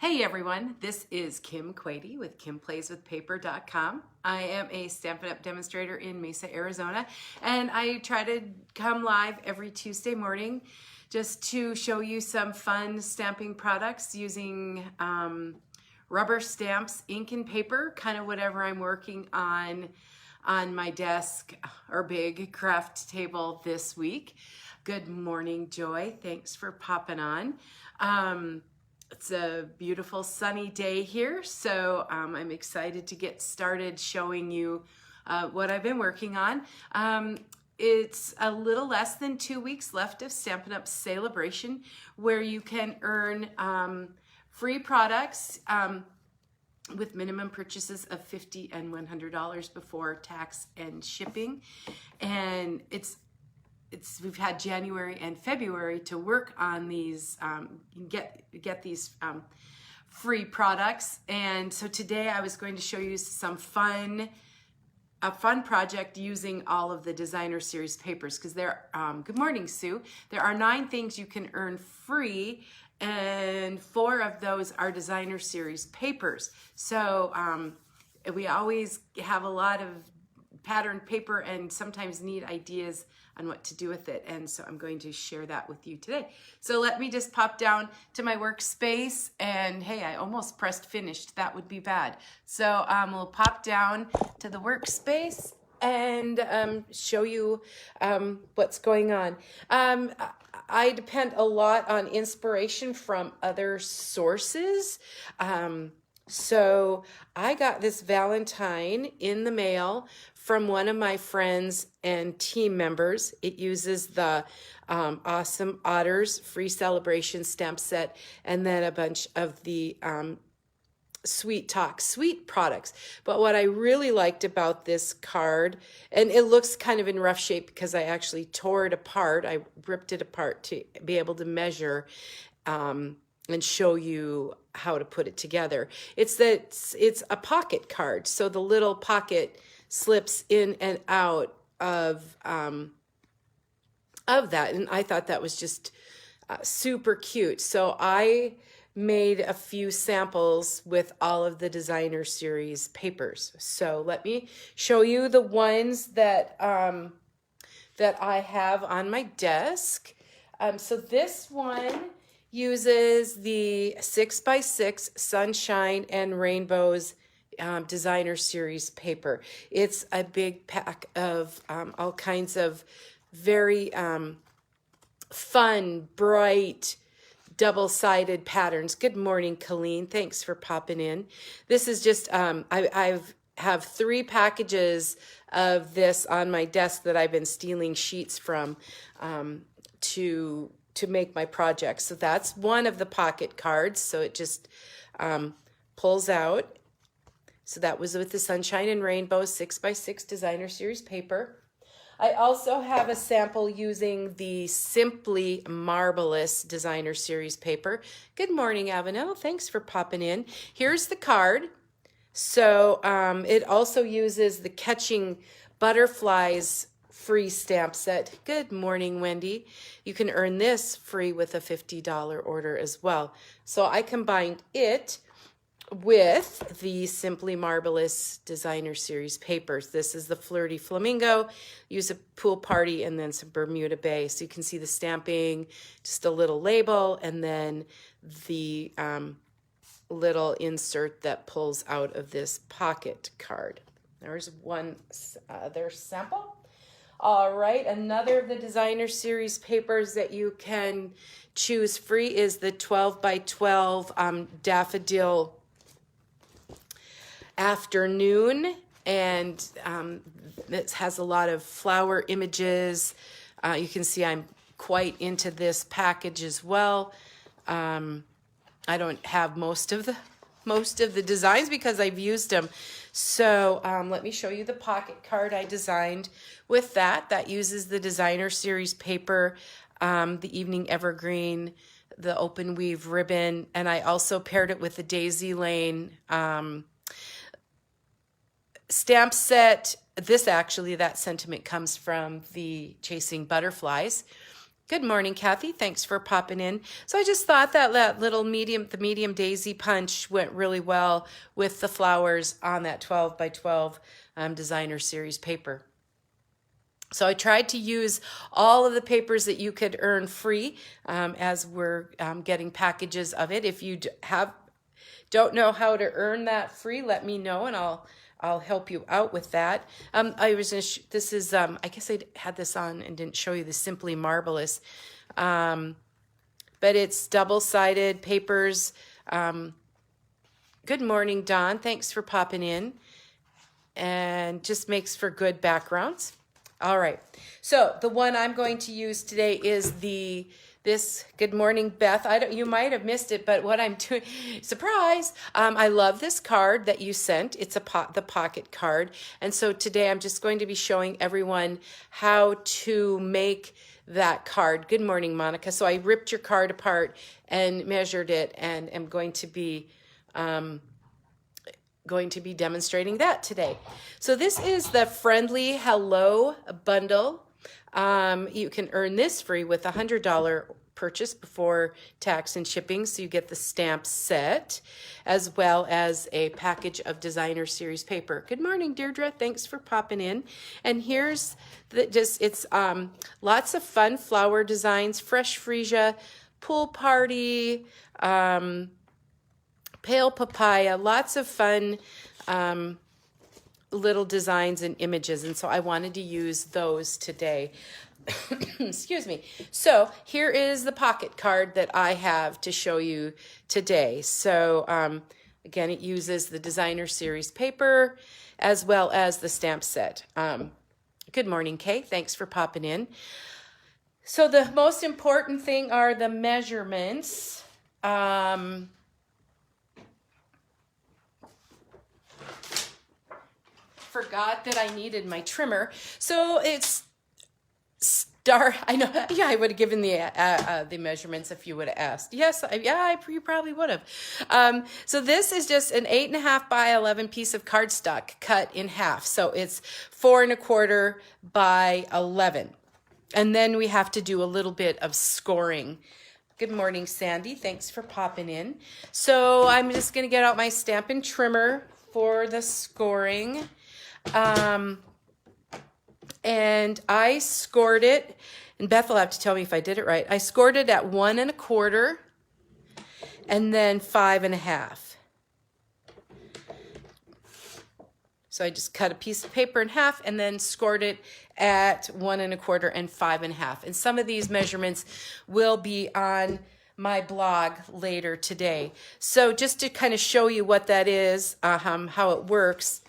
Hey everyone, this is Kim Quady with KimPlaysWithPaper.com. I am a Stampin' Up! Demonstrator in Mesa, Arizona, and I try to come live every Tuesday morning just to show you some fun stamping products using rubber stamps, ink and paper, kind of whatever I'm working on my desk or big craft table this week. Good morning, Joy. Thanks for popping on. It's a beautiful sunny day here, so I'm excited to get started showing you what I've been working on. It's a little less than 2 weeks left of Stampin' Up! Celebration, where you can earn free products with minimum purchases of $50 and $100 before tax and shipping. And we've had January and February to work on these, get these free products. And so today I was going to show you a fun project using all of the designer series papers, because good morning, Sue. There are 9 things you can earn free, and 4 of those are designer series papers. So we always have a lot of pattern paper and sometimes need ideas on what to do with it, and so I'm going to share that with you today. So let me just pop down to my workspace, and hey, I almost pressed finished. That would be bad. So we'll pop down to the workspace and show you what's going on. I depend a lot on inspiration from other sources. So I got this Valentine in the mail from one of my friends and team members. It uses the Awesome Otters free celebration stamp set and then a bunch of the Sweet Talk Sweet products. But what I really liked about this card, and it looks kind of in rough shape because I actually tore it apart. I ripped it apart to be able to measure and show you how to put it together. It's a pocket card, so the little pocket slips in and out of that, and I thought that was just super cute. So I made a few samples with all of the designer series papers. So let me show you the ones that that I have on my desk. So this one uses the 6x6 Sunshine and Rainbows designer series paper. It's a big pack of all kinds of very fun, bright, double-sided patterns. Good morning, Colleen. Thanks for popping in. This is just, I have 3 packages of this on my desk that I've been stealing sheets from to make my project. So that's one of the pocket cards. So it just pulls out. So that was with the Sunshine and Rainbow 6x6 designer series paper. I also have a sample using the Simply Marvelous designer series paper. Good morning, Avenel. Thanks for popping in. Here's the card. So it also uses the Catching Butterflies free stamp set. Good morning, Wendy. You can earn this free with a $50 order as well. So I combined it with the Simply Marvelous designer series papers. This is the Flirty Flamingo, use a pool party, and then some Bermuda Bay. So you can see the stamping, just a little label, and then the little insert that pulls out of this pocket card. There's one other sample. All right, another of the designer series papers that you can choose free is the 12x12 Daffodil Afternoon, and it has a lot of flower images. You can see I'm quite into this package as well. I don't have most of the designs because I've used them. So let me show you the pocket card I designed with that. That uses the designer series paper, the Evening Evergreen, the open weave ribbon, and I also paired it with the Daisy Lane stamp set. That sentiment comes from the Chasing Butterflies Good morning, Kathy. Thanks for popping in. So I just thought that the medium daisy punch went really well with the flowers on that 12 by 12 designer series paper. So I tried to use all of the papers that you could earn free as we're getting packages of it. If you don't know how to earn that free, let me know and I'll help you out with that. This is, I guess I had this on and didn't show you the Simply Marvelous, but it's double-sided papers. Good morning, Dawn. Thanks for popping in. And just makes for good backgrounds. All right. So the one I'm going to use today is this Good Morning, Beth. You might have missed it, but what I'm doing, surprise, I love this card that you sent. It's the pocket card. And so today I'm just going to be showing everyone how to make that card. Good morning, Monica. So I ripped your card apart and measured it and am going to be demonstrating that today. So this is the Friendly Hello bundle. You can earn this free with a $100 purchase before tax and shipping. So you get the stamp set as well as a package of designer series paper. Good morning, Deirdre. Thanks for popping in. And here's it's lots of fun flower designs, fresh freesia, pool party, pale papaya, lots of fun little designs and images. And so I wanted to use those today. Excuse me. So here is the pocket card that I have to show you today. So again, it uses the designer series paper as well as the stamp set. Good morning, Kay. Thanks for popping in. So the most important thing are the measurements. Forgot that I needed my trimmer. So it's I know, yeah, I would have given the measurements if you would have asked. Yes, you probably would have. So this is just an 8.5 by 11 piece of cardstock cut in half. So it's 4 1/4 by 11. And then we have to do a little bit of scoring. Good morning, Sandy. Thanks for popping in. So I'm just going to get out my Stampin' Trimmer for the scoring. And I scored it, and Beth will have to tell me if I did it right. I scored it at 1 1/4 and then 5 1/2. So I just cut a piece of paper in half and then scored it at 1 1/4 and 5 1/2. And some of these measurements will be on my blog later today. So just to kind of show you what that is, how it works,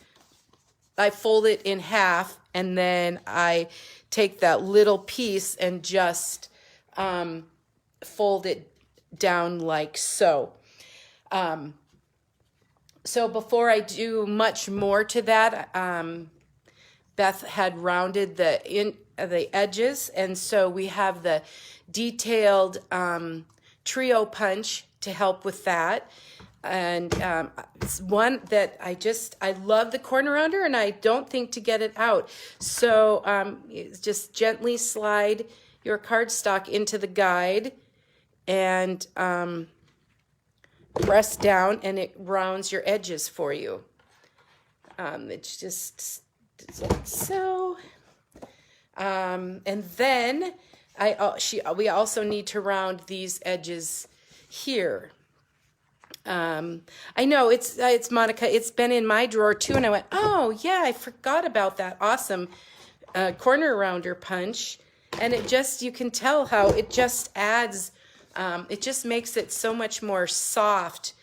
I fold it in half and then I take that little piece and just fold it down like so. So before I do much more to that, Beth had rounded the edges, and so we have the detailed trio punch to help with that. And it's one that I love the corner rounder, and I don't think to get it out. So just gently slide your cardstock into the guide and press down, and it rounds your edges for you. It's just like so. And then we also need to round these edges here. I know it's Monica. It's been in my drawer too, and I went, oh yeah, I forgot about that awesome corner rounder punch. And it just, you can tell how it just adds, it just makes it so much more soft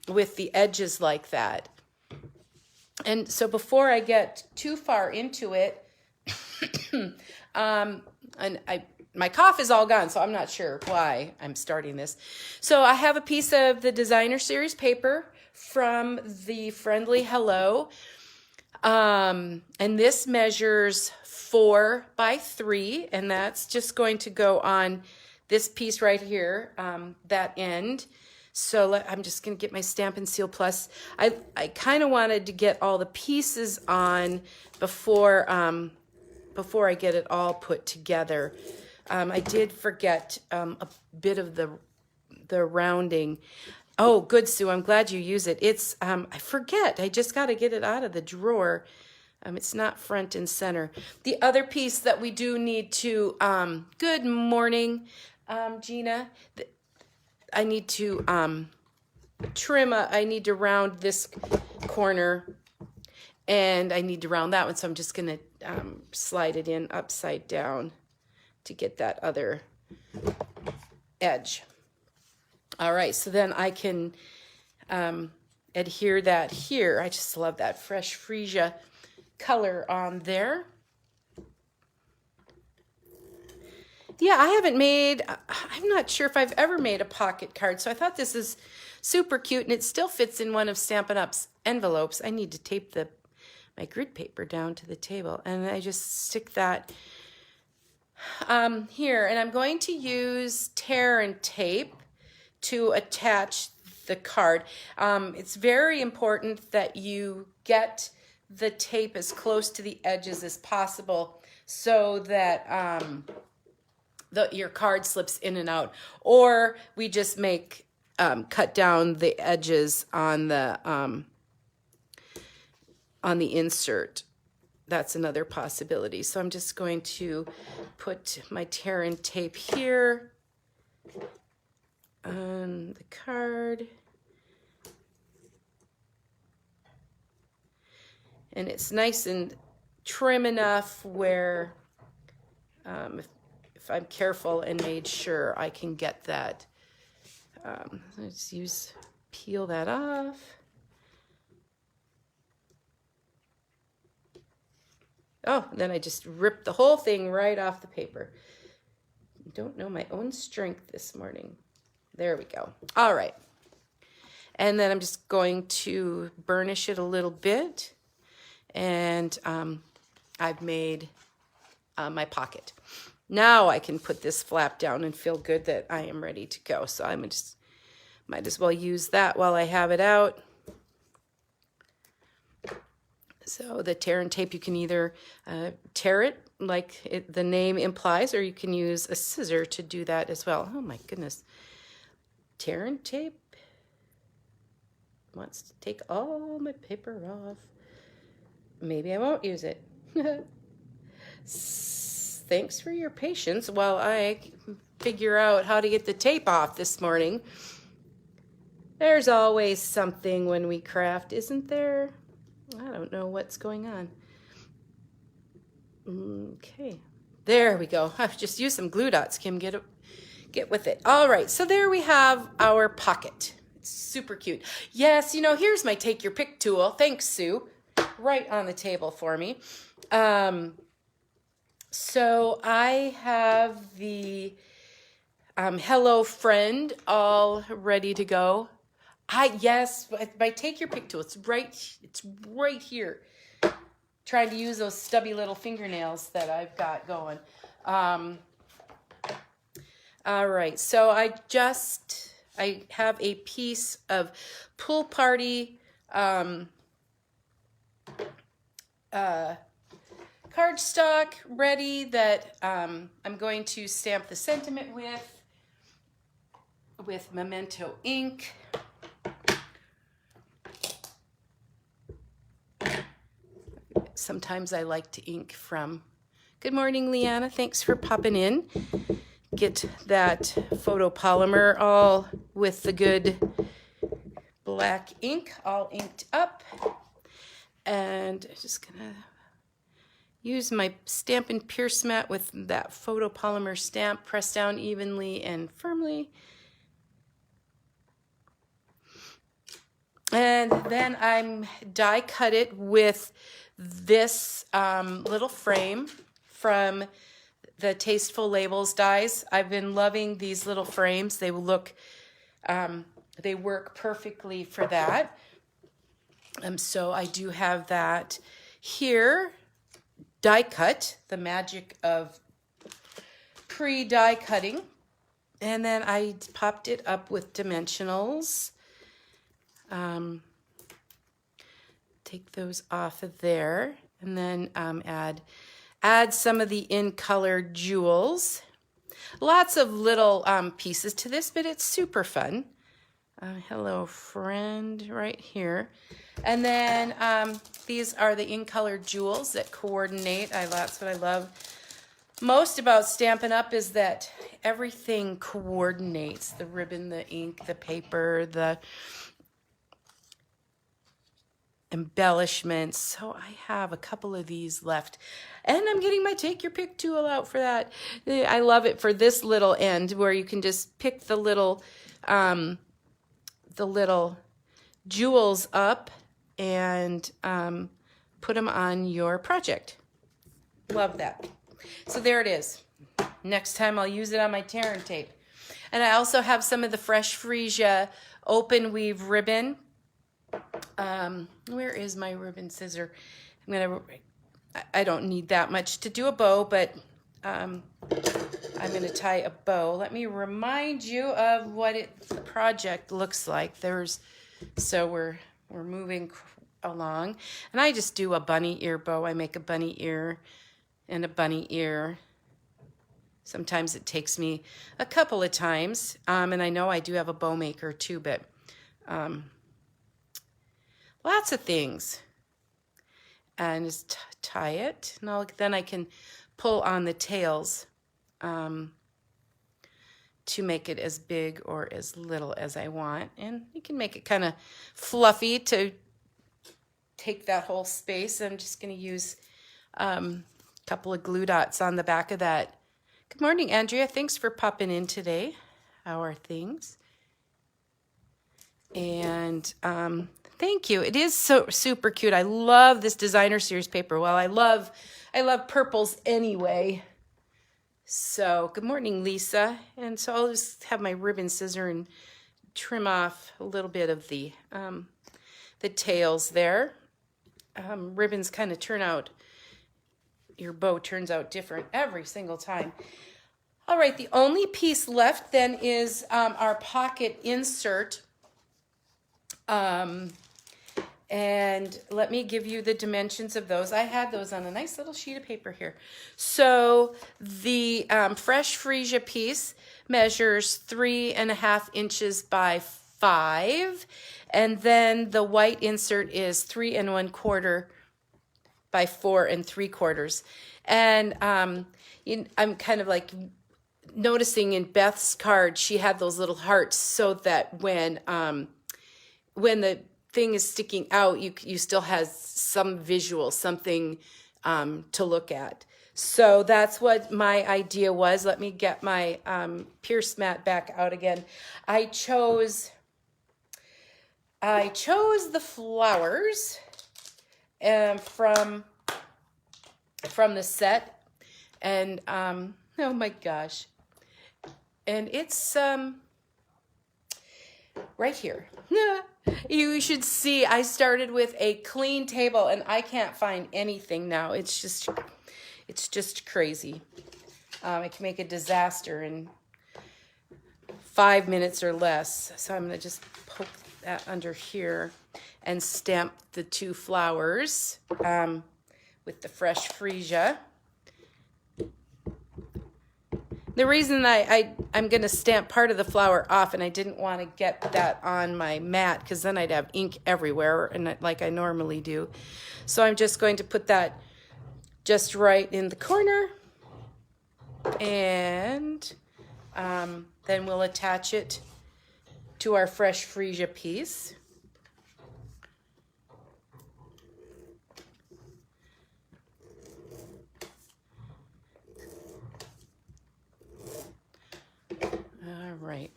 with the edges like that. And so before I get too far into it, my cough is all gone, so I'm not sure why I'm starting this. So I have a piece of the designer series paper from the Friendly Hello. And this measures 4 by 3, and that's just going to go on this piece right here, that end. So I'm just going to get my Stampin' Seal Plus. I kind of wanted to get all the pieces on before I get it all put together. I did forget a bit of the rounding. Oh, good, Sue. I'm glad you use it. It's, I forget. I just got to get it out of the drawer. It's not front and center. The other piece that we do need to, good morning, Gina. I need to I need to round this corner, and I need to round that one. So I'm just going to slide it in upside down to get that other edge. All right, so then I can adhere that here. I just love that fresh freesia color on there. Yeah, I'm not sure if I've ever made a pocket card, so I thought this is super cute, and it still fits in one of Stampin' Up's envelopes. I need to tape my grid paper down to the table, and I just stick that here, and I'm going to use tear and tape to attach the card. It's very important that you get the tape as close to the edges as possible so that your card slips in and out, or we just make cut down the edges on the insert. That's another possibility. So I'm just going to put my tear and tape here on the card. And it's nice and trim enough where if I'm careful and made sure, I can get that. Let's peel that off. Oh, then I just ripped the whole thing right off the paper. Don't know my own strength this morning. There we go. All right. And then I'm just going to burnish it a little bit. And I've made my pocket. Now I can put this flap down and feel good that I am ready to go. So I might as well use that while I have it out. So the tear and tape, you can either tear it like the name implies, or you can use a scissor to do that as well. Oh my goodness. Tear and tape wants to take all my paper off. Maybe I won't use it. Thanks for your patience while I figure out how to get the tape off this morning. There's always something when we craft, isn't there? I don't know what's going on. Okay, there we go. I've just used some glue dots, Kim. Get with it. All right, so there we have our pocket. It's super cute. Yes, here's my take your pick tool. Thanks, Sue. Right on the table for me. So I have the Hello Friend all ready to go. Yes, my take your pick tool. It's right here. Trying to use those stubby little fingernails that I've got going. All right, so I have a piece of Pool Party cardstock ready that I'm going to stamp the sentiment with Memento ink. Sometimes I like to ink from. Good morning, Leanna. Thanks for popping in. Get that photopolymer all with the good black ink all inked up. And I'm just going to use my Stampin' Pierce mat with that photopolymer stamp, press down evenly and firmly. And then I'm die cut it with this little frame from the Tasteful Labels dies. I've been loving these little frames. They work perfectly for that. So I do have that here, die cut, the magic of pre-die cutting. And then I popped it up with dimensionals. Take those off of there, and then add some of the in color jewels. Lots of little pieces to this, but it's super fun. Hello, friend, right here. And then these are the in-color jewels that coordinate. That's what I love most about Stampin' Up! Is that everything coordinates. The ribbon, the ink, the paper, the embellishments. So I have a couple of these left. And I'm getting my take your pick tool out for that. I love it for this little end where you can just pick the little jewels up and put them on your project. Love that. So there it is. Next time I'll use it on my tear and tape. And I also have some of the Fresh Freesia open weave ribbon. Where is my ribbon scissor? I don't need that much to do a bow, but I'm gonna tie a bow. Let me remind you of what the project looks like. So we're moving along, and I just do a bunny ear bow. I make a bunny ear and a bunny ear. Sometimes it takes me a couple of times, and I know I do have a bow maker too, but lots of things. And just tie it. Now then I can pull on the tails to make it as big or as little as I want. And you can make it kind of fluffy to take that whole space. I'm just going to use a couple of glue dots on the back of that. Good morning, Andrea. Thanks for popping in today. How are things? And thank you. It is so super cute. I love this designer series paper. Well, I love purples anyway. So good morning, Lisa. And so I'll just have my ribbon scissor and trim off a little bit of the tails there. Ribbons kind of turn out, your bow turns out different every single time. All right, the only piece left then is our pocket insert. And let me give you the dimensions of those. I had those on a nice little sheet of paper here. So the Fresh Freesia piece measures 3.5 inches by 5. And then the white insert is 3 1/4 by 4 3/4. And I'm kind of like noticing in Beth's card, she had those little hearts so that when the thing is sticking out, you still has some visual, something to look at. So that's what my idea was. Let me get my Pierce mat back out again. I chose the flowers from the set, and oh my gosh, and it's right here. You should see, I started with a clean table and I can't find anything now. It's just crazy. I can make a disaster in 5 minutes or less. So I'm going to just poke that under here and stamp the 2 flowers with the Fresh Freesia. The reason I'm going to stamp part of the flower off, and I didn't want to get that on my mat because then I'd have ink everywhere, and like I normally do. So I'm just going to put that just right in the corner, and then we'll attach it to our Fresh Freesia piece. All right.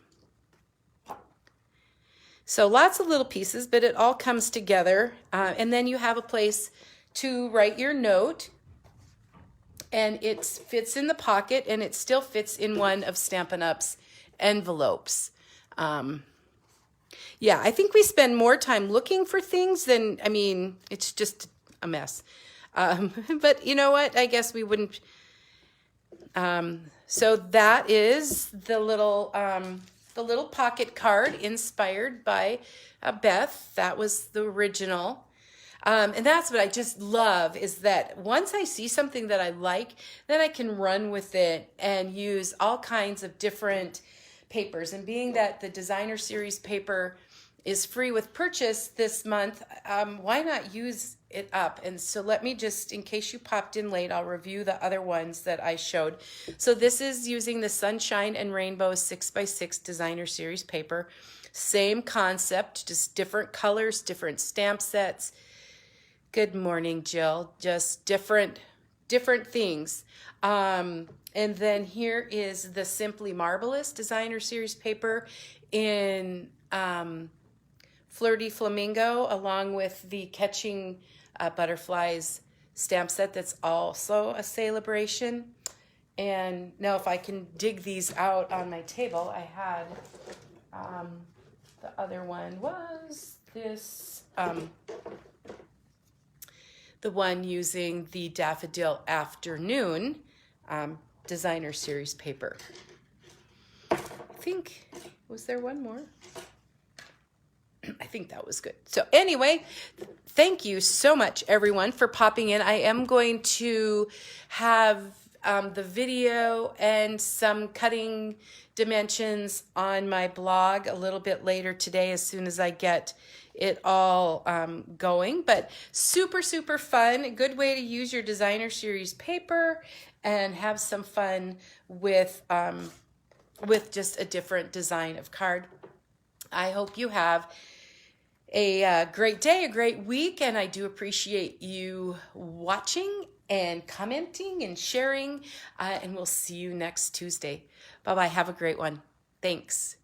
So lots of little pieces, but it all comes together. And then you have a place to write your note. And it fits in the pocket, and it still fits in one of Stampin' Up's envelopes. Yeah, I think we spend more time looking for things than, I mean, it's just a mess. But you know what? I guess we wouldn't... So that is the little pocket card inspired by Beth. That was the original. And that's what I just love, is that once I see something that I like, then I can run with it and use all kinds of different papers. And being that the designer series paper is free with purchase this month, why not use it up? And so let me just, in case you popped in late, I'll review the other ones that I showed. So this is using the Sunshine and Rainbow 6x6 designer series paper. Same concept, just different colors, different stamp sets. Good morning, Jill. Just different things. And then here is the Simply Marvelous designer series paper in Flirty Flamingo, along with the Catching Butterflies stamp set that's also a celebration. And now if I can dig these out on my table, I had the other one was this, the one using the Daffodil Afternoon designer series paper. I think, was there one more? I think that was good. So anyway, thank you so much, everyone, for popping in. I am going to have the video and some cutting dimensions on my blog a little bit later today, as soon as I get it all going. But super, super fun. A good way to use your designer series paper and have some fun with just a different design of card. I hope you have a great day, a great week, and I do appreciate you watching and commenting and sharing, and we'll see you next Tuesday. Bye-bye. Have a great one. Thanks.